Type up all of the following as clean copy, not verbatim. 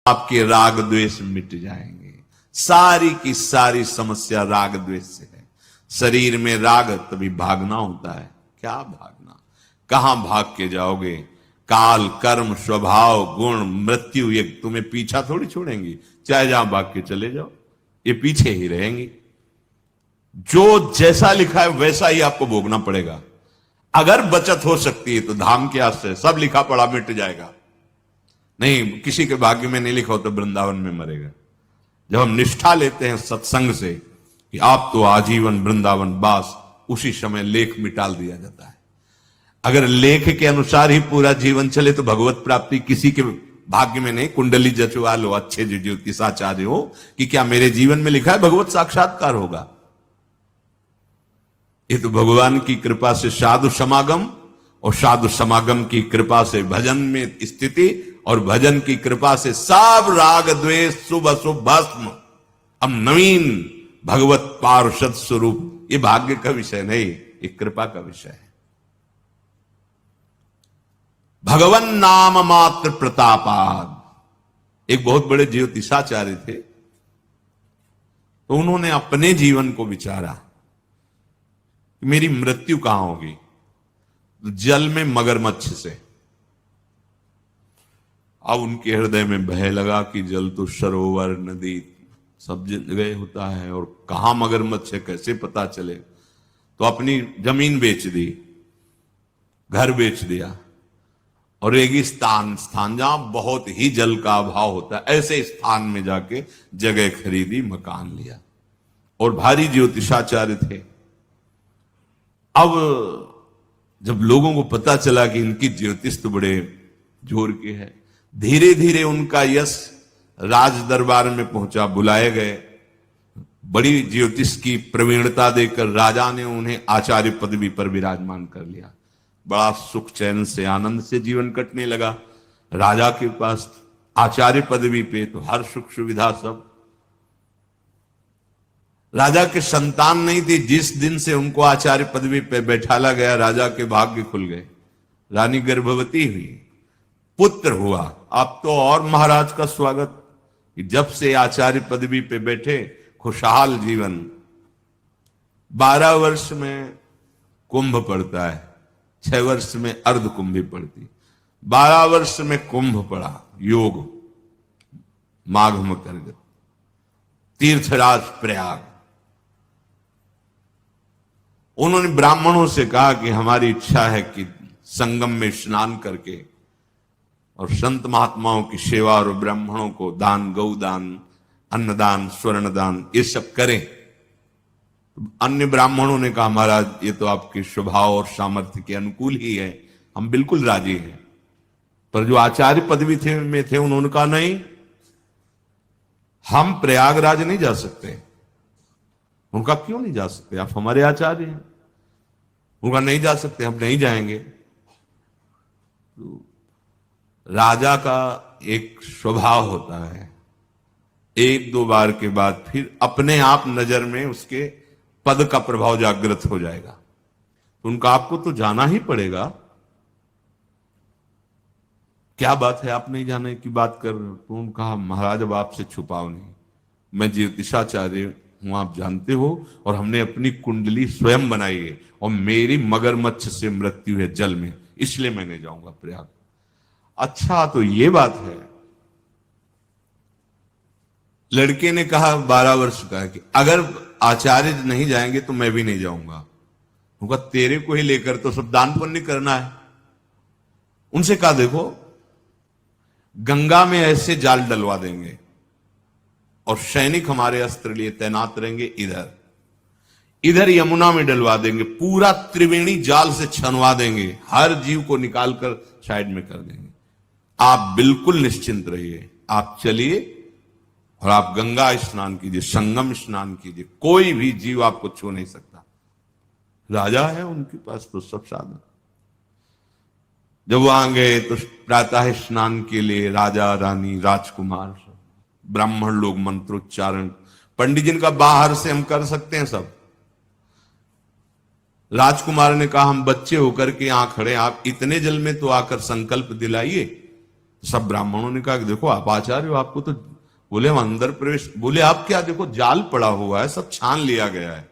आपके राग द्वेष मिट जाएंगे। सारी की सारी समस्या राग द्वेष से है। शरीर में राग तभी भागना होता है। क्या भागना, कहां भाग के जाओगे? काल, कर्म, स्वभाव, गुण, मृत्यु ये तुम्हें पीछा थोड़ी छोड़ेंगी। चाहे जहां भाग के चले जाओ, ये पीछे ही रहेंगी। जो जैसा लिखा है वैसा ही आपको भोगना पड़ेगा। अगर बचत हो सकती है तो धाम के आश्रय, सब लिखा पड़ा मिट जाएगा। नहीं, किसी के भाग्य में नहीं लिखा हो तो वृंदावन में मरेगा। जब हम निष्ठा लेते हैं सत्संग से कि आप तो आजीवन वृंदावन वास, उसी समय लेख मिटाल दिया जाता है। अगर लेख के अनुसार ही पूरा जीवन चले तो भगवत प्राप्ति किसी के भाग्य में नहीं। कुंडली जचवा लो, अच्छे जो ज्योतिषाचार्य हो, कि क्या मेरे जीवन में लिखा है भगवत साक्षात्कार होगा? ये तो भगवान की कृपा से साधु समागम, और साधु समागम की कृपा से भजन में स्थिति, और भजन की कृपा से सब राग द्वेष शुभ अशुभ भस्म। अब नवीन भगवत पार्षद स्वरूप, ये भाग्य का विषय नहीं, ये कृपा का विषय है। भगवन नाम मात्र प्रतापाद, एक बहुत बड़े ज्योतिषाचार्य थे, तो उन्होंने अपने जीवन को विचारा, मेरी मृत्यु कहां होगी? जल में मगरमच्छ से। अब उनके हृदय में भय लगा कि जल तो सरोवर, नदी सब जगह होता है, और कहां मगरमच्छ है कैसे पता चले? तो अपनी जमीन बेच दी, घर बेच दिया, और रेगिस्तान स्थान जहां बहुत ही जल का अभाव होता है, ऐसे स्थान में जाके जगह खरीदी, मकान लिया। और भारी ज्योतिषाचार्य थे। अब जब लोगों को पता चला कि इनकी ज्योतिष तो बड़े जोर के है, धीरे धीरे उनका यश राज दरबार में पहुंचा। बुलाए गए, बड़ी ज्योतिष की प्रवीणता देकर राजा ने उन्हें आचार्य पदवी पर विराजमान कर लिया। बड़ा सुख चैन से, आनंद से जीवन कटने लगा। राजा के पास आचार्य पदवी पे तो हर सुख सुविधा सब। राजा के संतान नहीं थी। जिस दिन से उनको आचार्य पदवी पे बैठाला गया, राजा के भाग्य खुल गए। रानी गर्भवती हुई, पुत्र हुआ। अब तो और महाराज का स्वागत, जब से आचार्य पदवी पे बैठे खुशहाल जीवन। 12 वर्ष में कुंभ पड़ता है, 6 वर्ष में अर्ध कुंभी पड़ती। 12 वर्ष में कुंभ पड़ा, योग माघ मकर, तीर्थराज प्रयाग। उन्होंने ब्राह्मणों से कहा कि हमारी इच्छा है कि संगम में स्नान करके और संत महात्माओं की सेवा और ब्राह्मणों को दान, गौदान, अन्नदान, स्वर्णदान ये सब करें। अन्य ब्राह्मणों ने कहा महाराज ये तो आपके स्वभाव और सामर्थ्य के अनुकूल ही है, हम बिल्कुल राजी हैं। पर जो आचार्य पदवी में थे उन्होंने कहा नहीं, हम प्रयागराज नहीं जा सकते। उनका क्यों नहीं जा सकते? आप हमारे आचार्य हैं। उनका नहीं जा सकते, हम नहीं जाएंगे। तो राजा का एक स्वभाव होता है, 1-2 बार के बाद फिर अपने आप नजर में उसके पद का प्रभाव जागृत हो जाएगा। तो उनका आपको तो जाना ही पड़ेगा। क्या बात है, आप नहीं जाने की बात कर रहे हो? तो उन्होंने कहा महाराज अब आपसे छुपाओ नहीं, मैं ज्योतिषाचार्य हूं, आप जानते हो, और हमने अपनी कुंडली स्वयं बनाई है, और मेरी मगरमच्छ से मृत्यु है जल में, इसलिए मैं नहीं जाऊंगा प्रयाग। अच्छा तो ये बात है। लड़के ने कहा 12 वर्ष का है कि अगर आचार्य नहीं जाएंगे तो मैं भी नहीं जाऊंगा। उनका तेरे को ही लेकर तो सब दान पुण्य करना है। उनसे कहा देखो गंगा में ऐसे जाल डलवा देंगे और सैनिक हमारे अस्त्र लिए तैनात रहेंगे, इधर यमुना में डलवा देंगे, पूरा त्रिवेणी जाल से छनवा देंगे, हर जीव को निकालकर साइड में कर देंगे। आप बिल्कुल निश्चिंत रहिए, आप चलिए और आप गंगा स्नान कीजिए, संगम स्नान कीजिए, कोई भी जीव आपको छू नहीं सकता। राजा है, उनके पास तो सब साधन। जब वहां गए तो प्रातः स्नान के लिए राजा, रानी, राजकुमार, ब्राह्मण लोग मंत्रोच्चारण, पंडित जी का बाहर से हम कर सकते हैं सब। राजकुमार ने कहा हम बच्चे होकर के यहां खड़े, आप इतने जल में तो आकर संकल्प दिलाइए। सब ब्राह्मणों ने कहा कि देखो आप आचार्य हो, आपको तो, बोले हम अंदर प्रवेश, बोले आप क्या, देखो जाल पड़ा हुआ है, सब छान लिया गया है।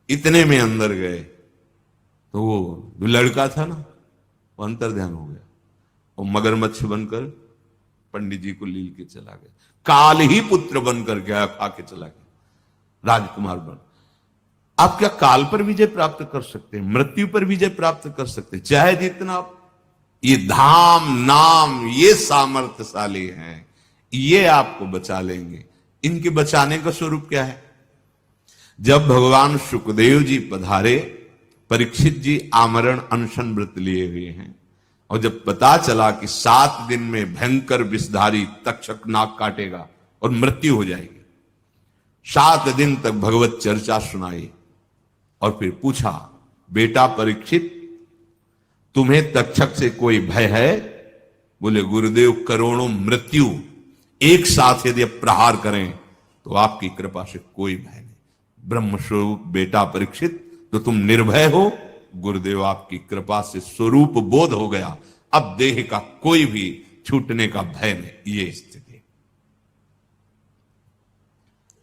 इतने में अंदर गए तो वो जो लड़का था ना, वो अंतर ध्यान हो गया, वो मगरमच्छ बनकर पंडित जी को लील के चला गया, काल ही पुत्र बनकर गया, खा के चला गया, राजकुमार बन। आप क्या काल पर विजय प्राप्त कर सकते हैं, मृत्यु पर विजय प्राप्त कर सकते हैं, चाहे जितना आप, ये धाम नाम ये सामर्थ्यशाली हैं, ये आपको बचा लेंगे। इनके बचाने का स्वरूप क्या है? जब भगवान शुकदेव जी पधारे, परीक्षित जी आमरण अनशन व्रत लिए हुए हैं, और जब पता चला कि 7 दिन में भयंकर विषधारी तक्षक नाक काटेगा और मृत्यु हो जाएगी, 7 दिन तक भगवत चर्चा सुनाई और फिर पूछा, बेटा परीक्षित तुम्हें तक्षक से कोई भय है? बोले गुरुदेव करोड़ों मृत्यु एक साथ यदि प्रहार करें तो आपकी कृपा से कोई भय नहीं। ब्रह्मस्वरूप बेटा परीक्षित, तो तुम निर्भय हो, गुरुदेव आपकी कृपा से स्वरूप बोध हो गया, अब देह का कोई भी छूटने का भय नहीं। ये स्थिति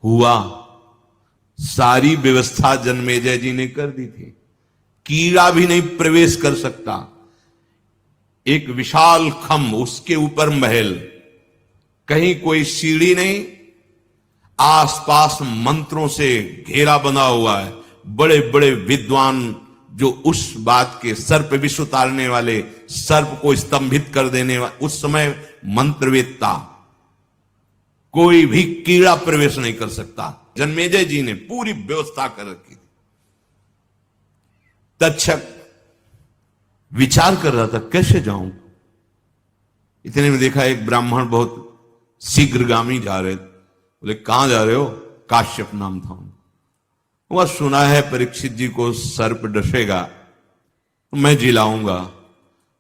हुआ। सारी व्यवस्था जन्मेजय जी ने कर दी थी, कीड़ा भी नहीं प्रवेश कर सकता। एक विशाल खम्भ, उसके ऊपर महल, कहीं कोई सीढ़ी नहीं, आसपास मंत्रों से घेरा बना हुआ है। बड़े बड़े विद्वान जो उस बात के सर्प विष उतारने वाले, सर्प को स्तंभित कर देने वाले, उस समय मंत्रवेत्ता, कोई भी कीड़ा प्रवेश नहीं कर सकता। जन्मेजय जी ने पूरी व्यवस्था कर रखी थी। तक्षक विचार कर रहा था कैसे जाऊं। इतने में देखा एक ब्राह्मण बहुत शीघ्रगामी जा रहे थे। बोले कहां जा रहे हो? काश्यप नाम था उनका। वह सुना है परीक्षित जी को सर्प डसेगा तो मैं जिलाऊंगा।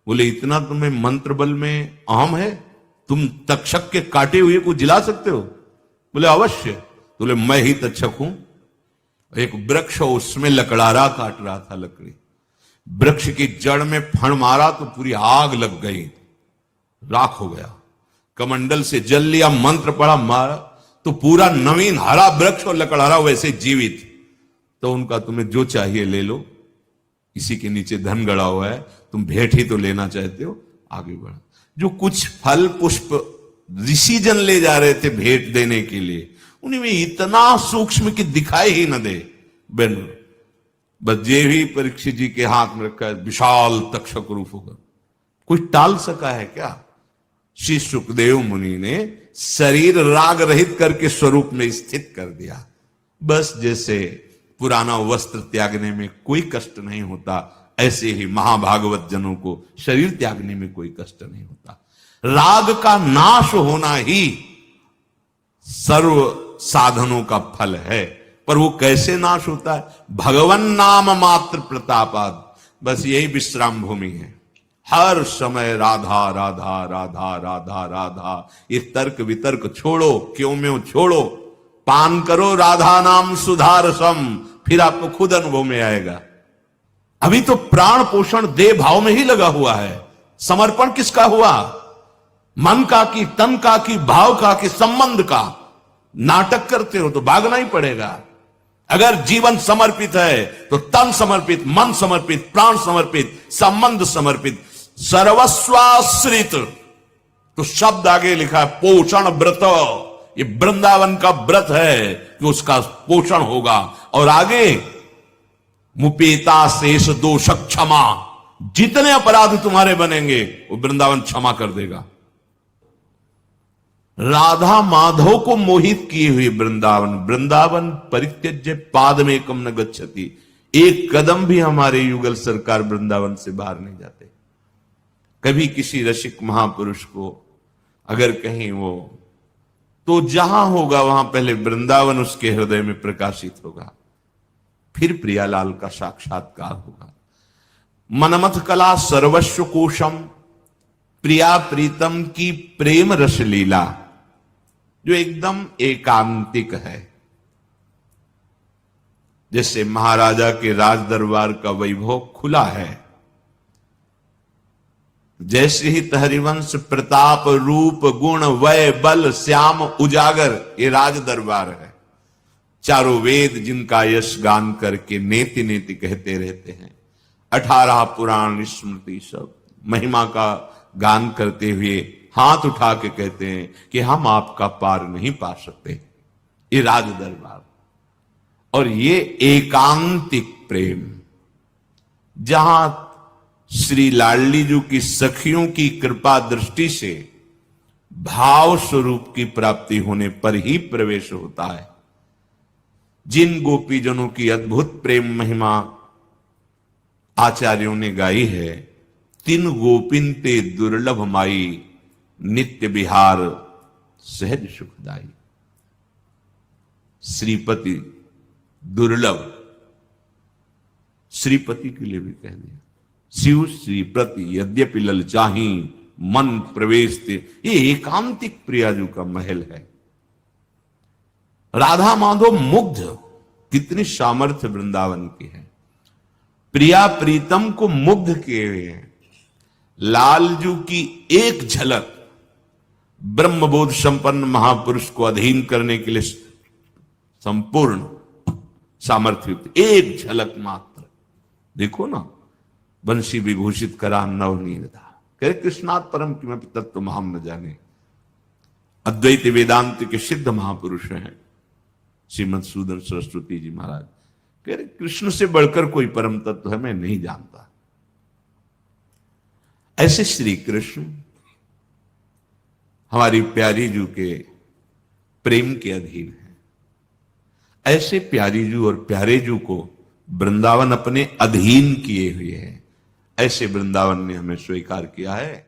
बोले इतना तुम्हें मंत्र बल में अहम है, तुम तक्षक के काटे हुए को जिला सकते हो? बोले अवश्य। बोले मैं ही तक्षक हूं। एक वृक्ष, उसमें लकड़ारा काट रहा था लकड़ी, वृक्ष की जड़ में फण मारा तो पूरी आग लग गई, राख हो गया। कमंडल से जल लिया, मंत्र पढ़ा, मारा तो पूरा नवीन हरा वृक्ष और लकड़ारा वैसे जीवित। तो उनका तुम्हें जो चाहिए ले लो, इसी के नीचे धन गड़ा हुआ है, तुम भेंट ही तो लेना चाहते हो, आगे बढ़ा। जो कुछ फल पुष्प ऋषिजन ले जा रहे थे भेंट देने के लिए, उन्हीं में इतना सूक्ष्म कि दिखाई ही न दे। बस ये भी परीक्षित जी के हाथ में रखा है, विशाल तक्षक रूप होगा। कोई टाल सका है क्या? श्री सुखदेव मुनि ने शरीर राग रहित करके स्वरूप में स्थित कर दिया। बस जैसे पुराना वस्त्र त्यागने में कोई कष्ट नहीं होता, ऐसे ही महाभागवत जनों को शरीर त्यागने में कोई कष्ट नहीं होता। राग का नाश होना ही सर्व साधनों का फल है। पर वो कैसे नाश होता है? भगवन नाम मात्र प्रतापाद। बस यही विश्राम भूमि है। हर समय राधा राधा राधा राधा राधा। ये तर्क वितर्क छोड़ो, क्यों में छोड़ो, पान करो राधा नाम सुधारसम, फिर आपको खुद अनुभव में आएगा। अभी तो प्राण पोषण देह भाव में ही लगा हुआ है। समर्पण किसका हुआ? मन का कि तन का कि भाव का कि संबंध का? नाटक करते हो तो भागना ही पड़ेगा। अगर जीवन समर्पित है तो तन समर्पित, मन समर्पित, प्राण समर्पित, संबंध समर्पित, सर्वस्वाश्रित। तो शब्द आगे लिखा है पोषण व्रत। ये वृंदावन का व्रत है कि उसका पोषण होगा। और आगे मुपेता शेष दोष क्षमा, जितने अपराध तुम्हारे बनेंगे वो वृंदावन क्षमा कर देगा। राधा माधव को मोहित किए हुए वृंदावन, वृंदावन परित्यज्य पादमेकम न गच्छति। एक कदम भी हमारे युगल सरकार वृंदावन से बाहर नहीं जाते। कभी किसी रसिक महापुरुष को अगर कहीं वो, तो जहां होगा वहां पहले वृंदावन उसके हृदय में प्रकाशित होगा, फिर प्रियालाल का साक्षात्कार होगा। मनमथ कला सर्वस्व कोशम, प्रिया प्रीतम की प्रेम रस लीला, जो एकदम एकांतिक है। जैसे महाराजा के राज दरबार का वैभव खुला है, जैसे ही हरिवंश प्रताप रूप गुण वय बल श्याम उजागर, ये राज दरबार है। चारों वेद जिनका यश गान करके नेति नेति कहते रहते हैं, 18 पुराण स्मृति सब महिमा का गान करते हुए हाथ उठा के कहते हैं कि हम आपका पार नहीं पा सकते। ये राज दरबार और ये एकांतिक प्रेम, जहां श्री लाडली जी की सखियों की कृपा दृष्टि से भाव स्वरूप की प्राप्ति होने पर ही प्रवेश होता है। जिन गोपीजनों की अद्भुत प्रेम महिमा आचार्यों ने गाई है, तिन गोपिन ते दुर्लभ माई, नित्य विहार सहज सुखदाई। श्रीपति दुर्लभ, श्रीपति के लिए भी कह दिया। शिव श्रीपति यद्यपि ललचाही, मन प्रवेश थे। ये एकांतिक प्रियाजू का महल है। राधा माधव मुग्ध, कितनी सामर्थ्य वृंदावन की है। प्रिया प्रीतम को मुग्ध किए हुए हैं। लालजू की एक झलक ब्रह्मबोध संपन्न महापुरुष को अधीन करने के लिए संपूर्ण सामर्थ्य, एक झलक मात्र। देखो ना, बंसी विभूषित करा नवनीता, कह कृष्णात परम की मैं तत्व हम न जाने। अद्वैत वेदांत के सिद्ध महापुरुष हैं श्रीमद सूदन सरस्वती जी महाराज, कह रहे कृष्ण से बढ़कर कोई परम तत्व है मैं नहीं जानता। ऐसे श्री कृष्ण हमारी प्यारी जू के प्रेम के अधीन है। ऐसे प्यारी जू और प्यारे जू को वृंदावन अपने अधीन किए हुए है। ऐसे वृंदावन ने हमें स्वीकार किया है।